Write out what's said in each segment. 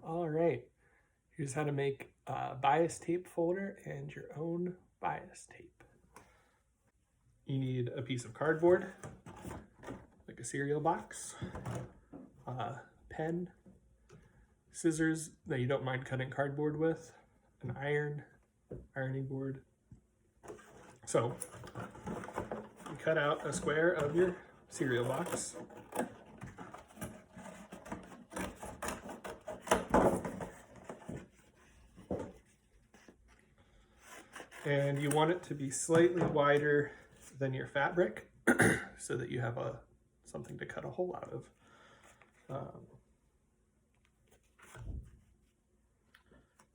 All right, here's how to make a bias tape folder and your own bias tape. You need a piece of cardboard, like a cereal box, a pen, scissors that you don't mind cutting cardboard with, an ironing board. So you cut out a square of your cereal box. And you want it to be slightly wider than your fabric so that you have something to cut a hole out of.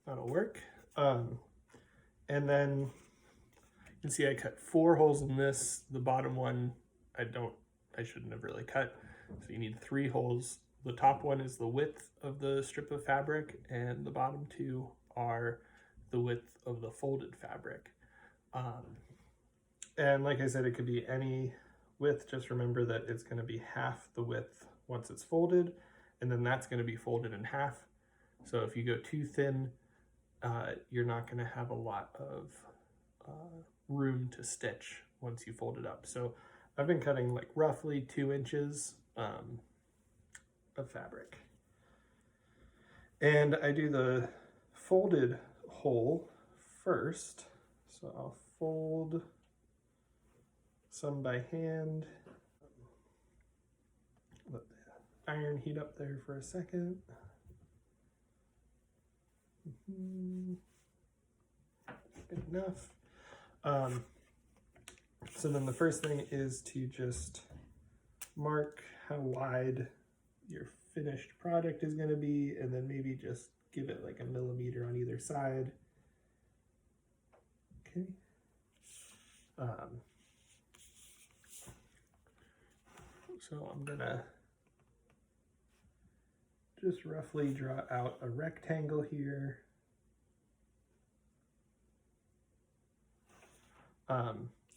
That'll work. And then you can see I cut 4 holes in this. The bottom one I shouldn't have really cut. So you need 3 holes. The top one is the width of the strip of fabric, and the bottom 2 are the width of the folded fabric. And like I said, it could be any width. Just remember that it's going to be half the width once it's folded, and then that's going to be folded in half. So if you go too thin, you're not going to have a lot of room to stitch once you fold it up. So I've been cutting like roughly 2 inches of fabric. And I do the folded hole first. So I'll fold some by hand. Let the iron heat up there for a second. Good enough. So then the first thing is to just mark how wide your finished product is going to be, and then maybe just give it like a millimeter on either side. Okay. So I'm gonna just roughly draw out a rectangle here.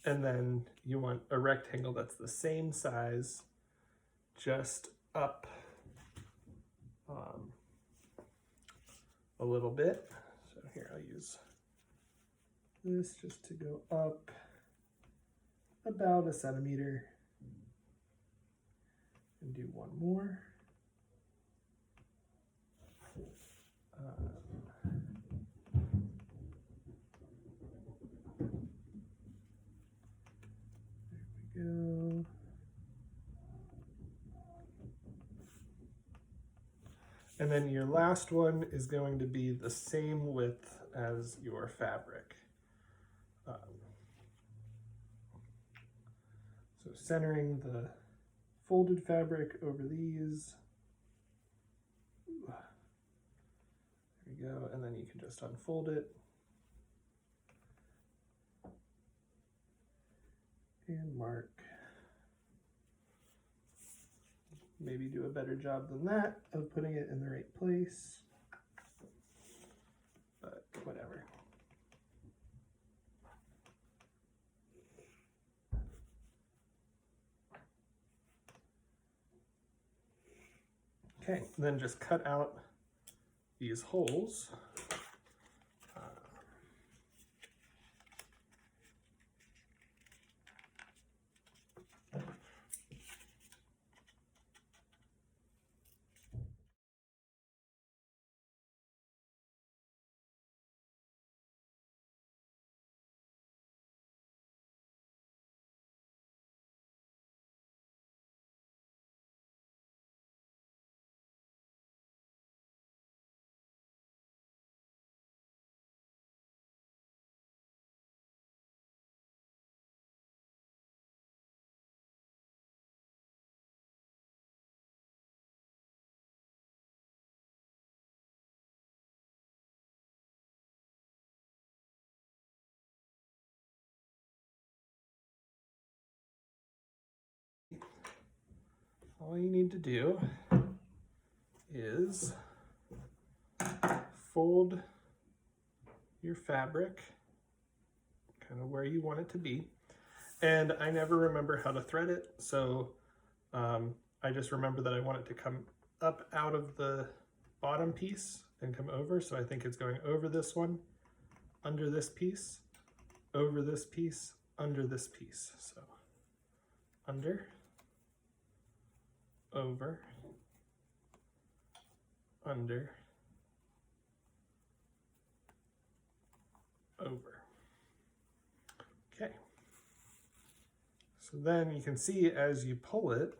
And then you want a rectangle that's the same size, just up a little bit. So here I'll use this just to go up about a centimeter, and do one more. There we go. And then your last one is going to be the same width as your fabric. So centering the folded fabric over these. There we go, and then you can just unfold it. And mark. Maybe do a better job than that of putting it in the right place, but whatever. Okay, then just cut out these holes. All you need to do is fold your fabric kind of where you want it to be. And I never remember how to thread it, so I just remember that I want it to come up out of the bottom piece and come over. So I think it's going over this one, under this piece, over this piece, under this piece. So under, over, under, over. Okay. So then you can see as you pull it,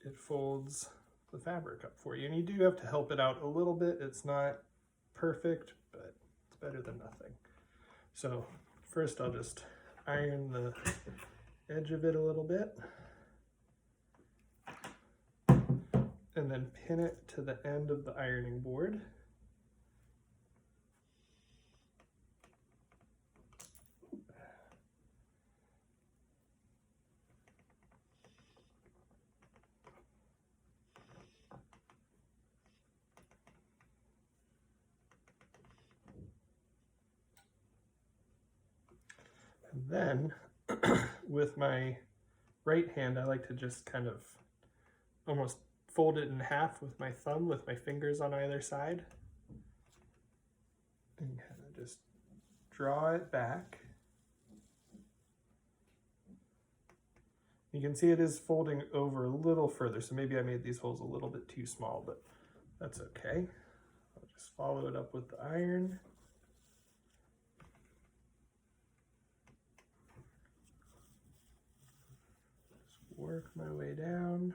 it folds the fabric up for you. And you do have to help it out a little bit. It's not perfect, but it's better than nothing. So first I'll just iron the edge of it a little bit and then pin it to the end of the ironing board. And then with my right hand, I like to just kind of almost fold it in half with my thumb with my fingers on either side. And kind of just draw it back. You can see it is folding over a little further, so maybe I made these holes a little bit too small, but that's okay. I'll just follow it up with the iron. Work my way down.